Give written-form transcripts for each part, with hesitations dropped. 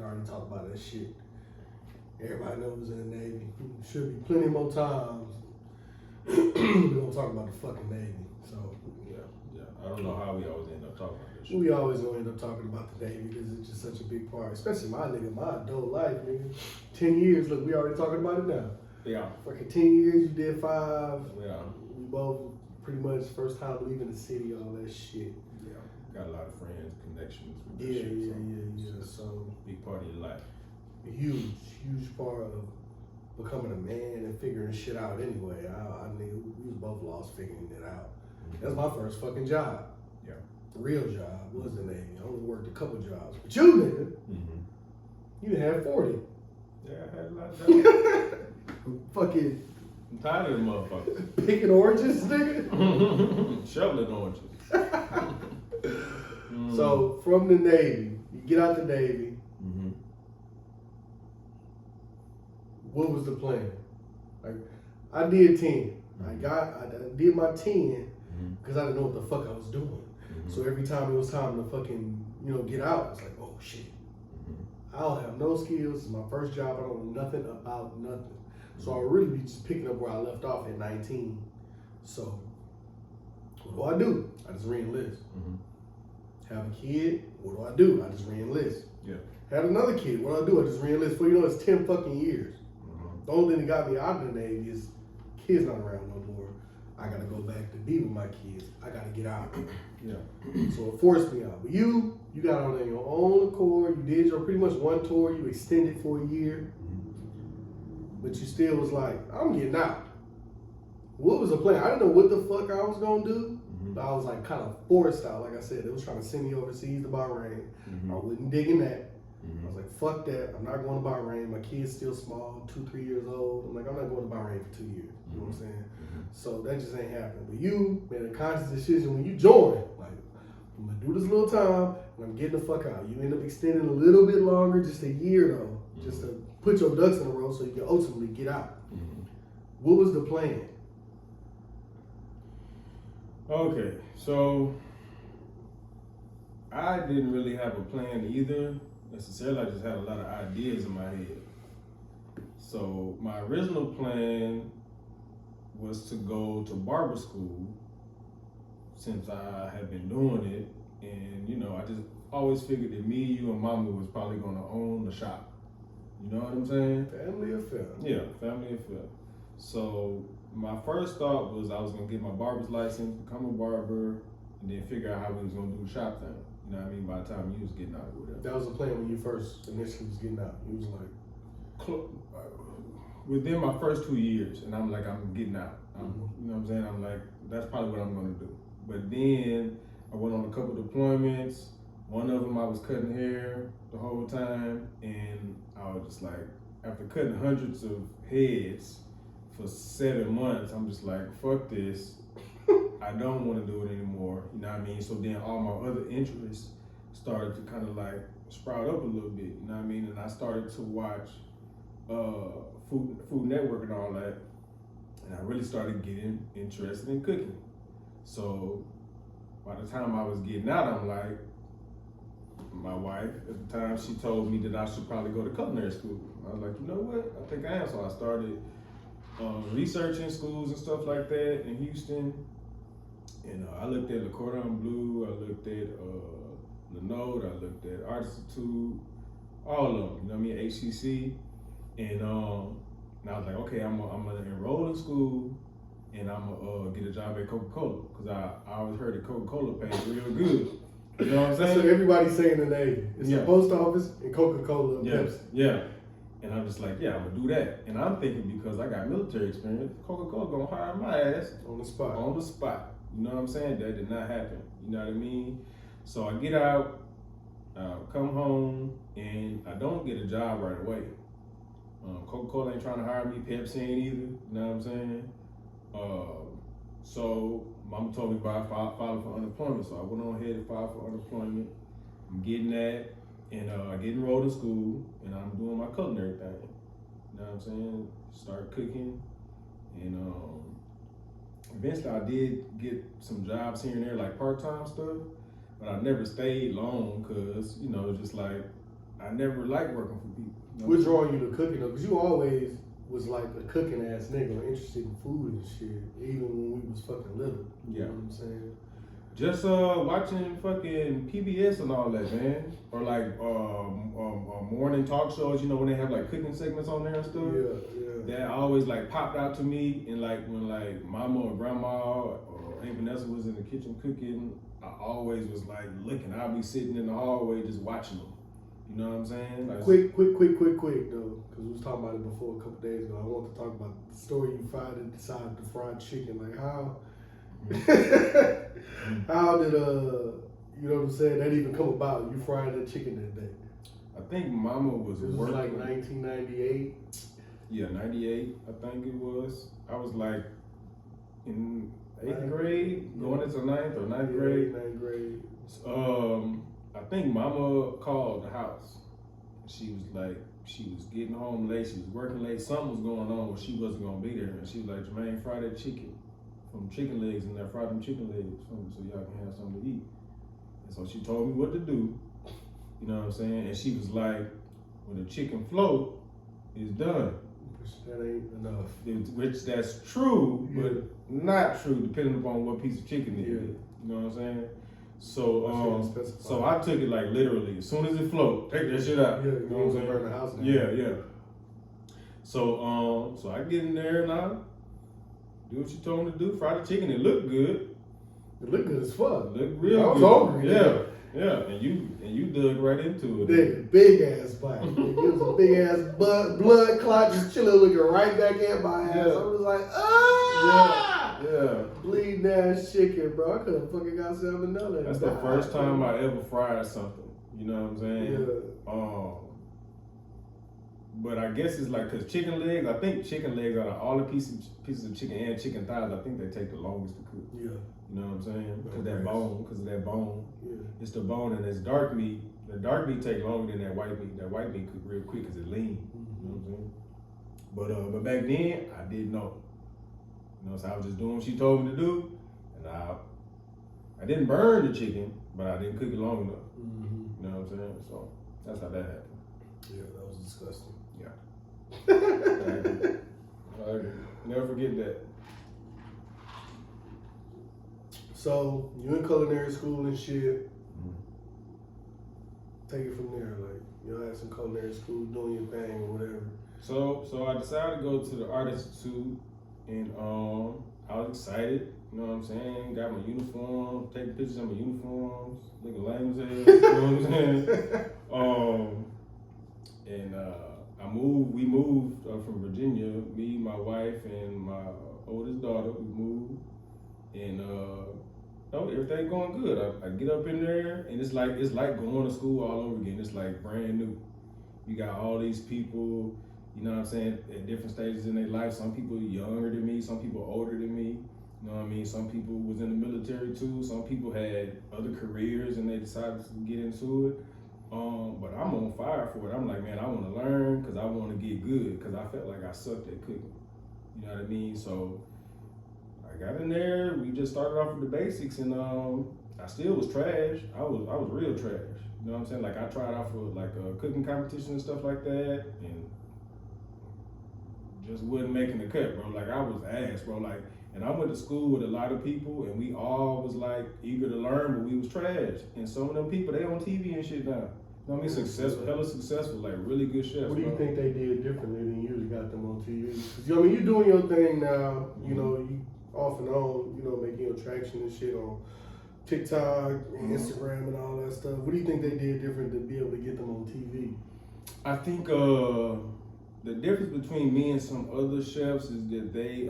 already talked about that shit. Everybody knows in the Navy. Should be plenty more times. We don't talk about the fucking Navy. So yeah. I don't know how we always end up talking about this shit. we always gonna end up talking about the Navy because it's just such a big part, especially my adult life, nigga. 10 years, look, we already talking about it now. Yeah. Fucking 10 years, you did 5. Yeah. We both pretty much first time leaving the city, all that shit. Yeah. Got a lot of friends, connections with that Yeah, shit. yeah. It's So a big part of your life. a huge part of becoming a man and figuring shit out anyway. I mean, we was both lost figuring it out. That's my first fucking job. Yeah. The real job was the Navy. I only worked a couple jobs. But you, nigga, you had 40. Yeah, I had a lot of jobs. Fucking I'm tired of them motherfuckers. picking oranges, nigga. Shoveling oranges. So from the Navy, you get out the Navy. What was the plan? Like, I did 10. I did my 10 because I didn't know what the fuck I was doing. So every time it was time to fucking, get out, it's like, oh shit. I don't have no skills. It's my first job. I don't know nothing about nothing. So I'll really be just picking up where I left off at 19. So what do? I just re-enlist. Have a kid, what do? I just re-enlist. Yeah. Had another kid, what do? I just re-enlist. Before you know, it's 10 fucking years. The only thing that got me out of the Navy is kids not around no more. I gotta go back to be with my kids. I gotta get out. Yeah. So it forced me out. But you got on your own accord. You did your pretty much one tour. You extended for a year. But you still was like, I'm getting out. What was the plan? I didn't know what the fuck I was gonna do. But I was like kind of forced out. Like I said, they was trying to send me overseas to Bahrain. I wasn't digging that. I was like, fuck that. I'm not going to Bahrain. My kid's still small, 2-3 years old. I'm like, I'm not going to Bahrain for 2 years. You know what I'm saying? So that just ain't happening. But you made a conscious decision when you joined. Like, I'm going to do this little time and I'm getting the fuck out. You end up extending a little bit longer, just a year though, just to put your ducks in a row so you can ultimately get out. What was the plan? Okay, so I didn't really have a plan either. Necessarily, I just had a lot of ideas in my head. So my original plan was to go to barber school since I had been doing it. And, I just always figured that me, you, and mama was probably going to own the shop. You know what I'm saying? Family affair. Yeah, family affair. So my first thought was I was going to get my barber's license, become a barber, and then figure out how we was going to do the shop thing. You know what I mean? By the time you was getting out or whatever. That was the plan when you first initially was getting out. You was like, within my first 2 years, and I'm like, I'm getting out. You know what I'm saying? I'm like, that's probably what I'm going to do. But then I went on a couple deployments. One of them I was cutting hair the whole time, and I was just like, after cutting hundreds of heads for 7 months, I'm just like, fuck this. I don't want to do it anymore. You know what I mean? So then all my other interests started to kind of like sprout up a little bit. You know what I mean? And I started to watch Food Network and all that. And I really started getting interested in cooking. So by the time I was getting out, I'm like, my wife at the time, she told me that I should probably go to culinary school. I was like, you know what? I think I am. So I started researching schools and stuff like that in Houston. And I looked at Le Cordon Bleu, I looked at Lenode, I looked at Art Institute, all of them, you know what I mean, HCC. And I was like, okay, I'm gonna enroll in school and I'm gonna get a job at Coca-Cola. Cause I always heard that Coca-Cola pays real good. You know what I'm saying? So everybody's saying the name. It's the post office and Coca-Cola and Pepsi. Yeah. And I'm just like, yeah, I'm gonna do that. And I'm thinking because I got military experience, Coca-Cola gonna hire my ass on the spot. On the spot. You know what I'm saying? That did not happen. You know what I mean? So I get out, come home, and I don't get a job right away. Coca-Cola ain't trying to hire me, Pepsi ain't either. You know what I'm saying? So mama told me about filing for unemployment. So I went on ahead and filed for unemployment. I'm getting that, and I get enrolled in school, and I'm doing my culinary thing. You know what I'm saying? Start cooking, and eventually I did get some jobs here and there, like part-time stuff, but I never stayed long because, just like I never liked working for people. What's drawing you to cooking though? Because you always was like a cooking ass nigga, interested in food and shit, even when we was fucking little. You know what I'm saying? Just watching fucking PBS and all that, man, or like morning talk shows. You know when they have like cooking segments on there and stuff. Yeah. That always like popped out to me, and like when like mama or grandma or Aunt Vanessa was in the kitchen cooking, I always was like looking. I'd be sitting in the hallway just watching them. You know what I'm saying? Like, quick though, because we was talking about it before a couple days ago. I want to talk about the story you decided to fried chicken. Like how, how did you know what I'm saying? That even come about? You fried that chicken that day. I think Mama was It was working. like 1998. Yeah, 98. I think it was. I was like in 8th grade, going into 9th or 9th grade. 9th grade. I think Mama called the house. She was like, she was getting home late. She was working late. Something was going on where she wasn't gonna be there, and she was like, "Jermaine, fry that chicken from chicken legs in there. Fry them chicken legs for me so y'all can have something to eat." And so she told me what to do. You know what I'm saying? And she was like, "When the chicken float, it's done." That ain't enough. Which that's true, but not true depending upon what piece of chicken it is. You know what I'm saying? So so I took it like literally. As soon as it float, take that shit out. Yeah, you know what I'm saying? Burn the house down. Yeah. So so I get in there and I do what she told me to do. Fry the chicken. It looked good. It looked good as fuck. It looked real I was good. hungry. Yeah. And you dug right into it. Big ass bite. It was a big ass blood clot just chilling, looking right back at my ass. I was like, Yeah. Bleeding ass chicken, bro. I could have fucking got salmonella. That's the first time I ever fried something. You know what I'm saying? Yeah. But I guess it's like, cause chicken legs, I think chicken legs out of all the pieces of chicken and chicken thighs, I think they take the longest to cook. Yeah. You know what I'm saying? Because of that bone. Yeah. It's the bone, and it's dark meat. The dark meat take longer than that white meat. That white meat cook real quick because it's lean. You know what I'm saying? But back then I didn't know. You know, so I was just doing what she told me to do, and I didn't burn the chicken, but I didn't cook it long enough. You know what I'm saying? So that's how that happened. Yeah, that was disgusting. Yeah. I agree. Never forget that. So you in culinary school and shit. Take it from there, like you had some culinary school, doing your thing or whatever. So I decided to go to the Art Institute, and I was excited. You know what I'm saying? Got my uniform, taking pictures of my uniforms, looking lame as hell. You know what I'm saying? We moved from Virginia. Me, my wife, and my oldest daughter. We moved, and everything going good. I get up in there, and it's like going to school all over again. It's like brand new. You got all these people, you know what I'm saying, at different stages in their life. Some people younger than me, some people older than me. You know what I mean? Some people was in the military too. Some people had other careers and they decided to get into it. But I'm on fire for it. I'm like, man, I want to learn because I want to get good because I felt like I sucked at cooking. You know what I mean? So I got in there. We just started off with the basics, and I still was trash. I was real trash. You know what I'm saying? Like I tried out for like a cooking competition and stuff like that, and just wasn't making the cut, bro. Like I was ass, bro. Like, and I went to school with a lot of people, and we all was like eager to learn, but we was trash. And some of them people, they on TV and shit now. You know what I mean? Successful, hella successful, like really good chefs. What do you think they did differently than you that got them on TV? Because I mean, you're doing your thing now. You know, you off and on. You know, making your traction and shit on TikTok, and Instagram, and all that stuff. What do you think they did different to be able to get them on TV? I think the difference between me and some other chefs is that they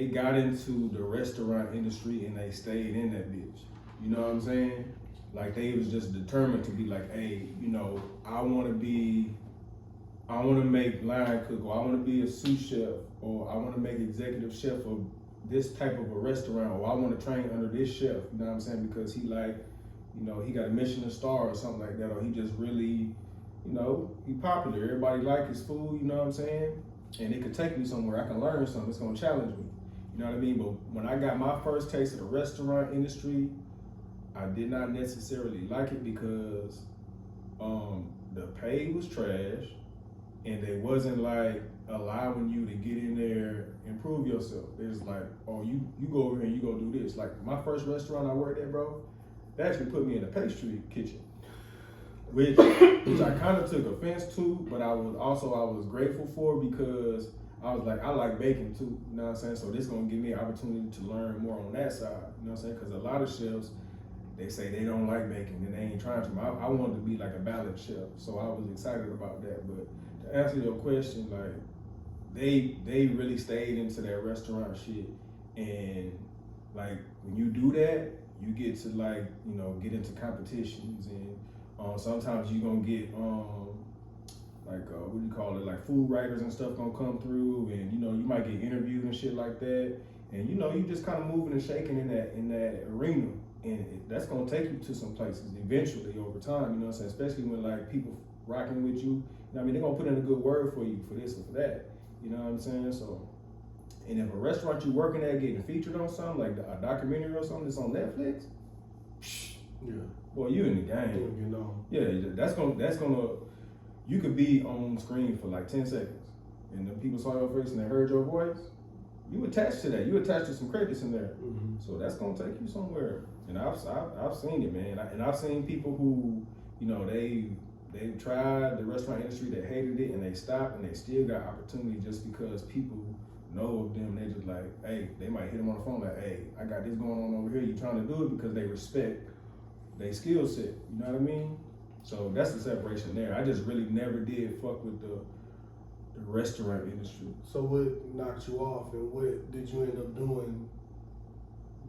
got into the restaurant industry and they stayed in that bitch. You know what I'm saying? Like they was just determined to be like, hey, you know, I want to make line cook, or I want to be a sous chef, or I want to make executive chef of this type of a restaurant, or I want to train under this chef. You know what I'm saying? Because he like, you know, he got a Michelin star or something like that, or he just really, you know, he popular. Everybody like his food. You know what I'm saying? And it could take me somewhere. I can learn something. It's gonna challenge me. You know what I mean? But when I got my first taste of the restaurant industry, I did not necessarily like it because The pay was trash, and they wasn't like allowing you to get in there and prove yourself. It's like, oh, you go over here and you go do this. Like my first restaurant I worked at, bro, they actually put me in a pastry kitchen, which I kind of took offense to, but I was grateful for, because I was like, I like baking too, you know what I'm saying? So this gonna give me an opportunity to learn more on that side, you know what I'm saying? Because a lot of chefs, they say they don't like baking and they ain't trying to. I wanted to be like a balanced chef, so I was excited about that. But to answer your question, like they really stayed into that restaurant shit, and like when you do that, you get to like, you know, get into competitions, and sometimes you gonna get what do you call it, like food writers and stuff gonna come through, and you know you might get interviewed and shit like that, and you know you just kind of moving and shaking in that arena, and that's gonna take you to some places eventually over time, you know what I'm saying? Especially when like people rocking with you, I mean they're gonna put in a good word for you for this and for that, you know what I'm saying? So, and if a restaurant you working at getting featured on something like a documentary or something that's on Netflix, yeah, boy, you in the game. You know, Yeah, that's gonna. You could be on screen for like 10 seconds, and then people saw your face and they heard your voice. You attached to that. You attached to some credits in there. mm-hmm. So that's gonna take you somewhere. And I've seen it, man. And I've seen people who, you know, they tried the restaurant industry, they hated it, and they stopped, and they still got opportunity just because people know of them. They just like, hey, they might hit them on the phone like, hey, I got this going on over here. You trying to do it because they respect their skill set. You know what I mean? So that's the separation there. I just really never did fuck with the restaurant industry. So what knocked you off, and what did you end up doing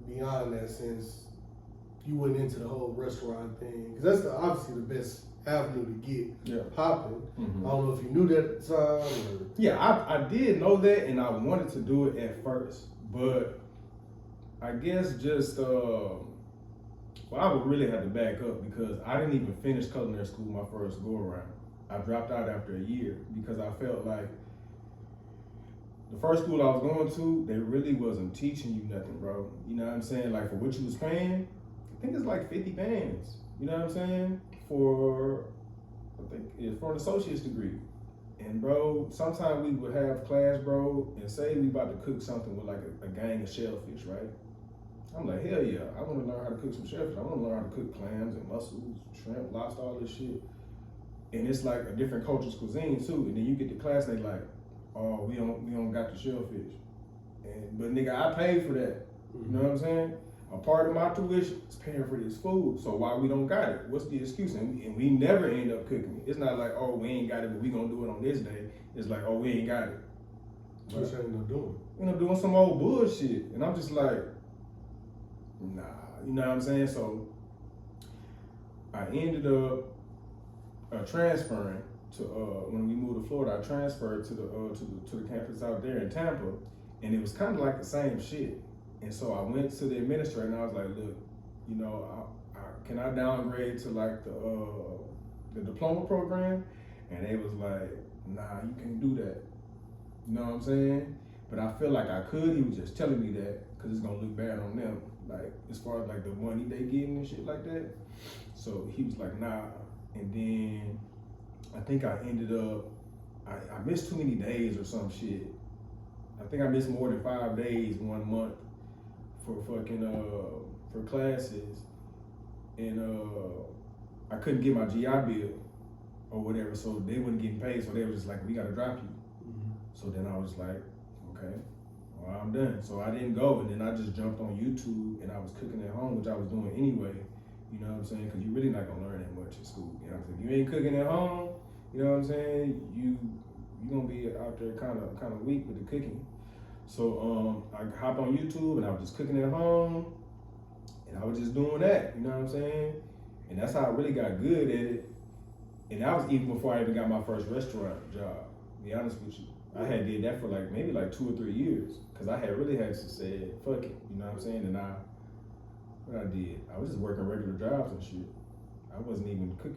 beyond that, since you went into the whole restaurant thing? Because that's obviously the best avenue to get popping. Mm-hmm. I don't know if you knew that at the time. Or... Yeah, I did know that, and I wanted to do it at first, but I guess just well, I would really have to back up, because I didn't even finish culinary school my first go around. I dropped out after a year because I felt like the first school I was going to, they really wasn't teaching you nothing, bro. You know what I'm saying? Like for what you was paying, I think it's like 50 bands. You know what I'm saying? For an associate's degree. And bro, sometimes we would have class, bro, and say we about to cook something with like a gang of shellfish, right? I'm like, hell yeah, I want to learn how to cook some shellfish. I want to learn how to cook clams and mussels, shrimp, lobster, all this shit. And it's like a different culture's cuisine too. And then you get to class and they like, oh, we don't got the shellfish. But nigga, I paid for that. You know what I'm saying? A part of my tuition is paying for this food. So why we don't got it? What's the excuse? And we never end up cooking it. It's not like, oh, we ain't got it, but we gonna do it on this day. It's like, oh, we ain't got it. What you end up doing? You know, doing some old bullshit. And I'm just like, nah, you know what I'm saying? So I ended up transferring to when we moved to Florida. I transferred to the campus out there in Tampa, and it was kind of like the same shit. And so I went to the administrator and I was like, look, you know, can I downgrade to like the diploma program? And they was like, nah, you can't do that. You know what I'm saying? But I feel like I could. He was just telling me that because it's gonna look bad on them, like as far as like the money they getting and shit like that. So he was like, nah. And then I think I ended up, I missed too many days or some shit. I think I missed more than 5 days 1 month for fucking for classes, and I couldn't get my GI Bill or whatever, so they wasn't getting paid. So they was just like, we gotta drop you. Mm-hmm. So then I was like, okay, well, I'm done. So I didn't go, and then I just jumped on YouTube and I was cooking at home, which I was doing anyway. You know what I'm saying? Because you're really not gonna learn that much in school. You know what I'm saying? If you ain't cooking at home, you know what I'm saying? You gonna be out there kind of weak with the cooking. So I hopped on YouTube and I was just cooking at home, and I was just doing that. You know what I'm saying? And that's how I really got good at it. And that was even before I even got my first restaurant job. To be honest with you, I had did that for like maybe like 2 or 3 years, because I had really had to say, fuck it. You know what I'm saying? And what I did, I was just working regular jobs and shit. I wasn't even cooking.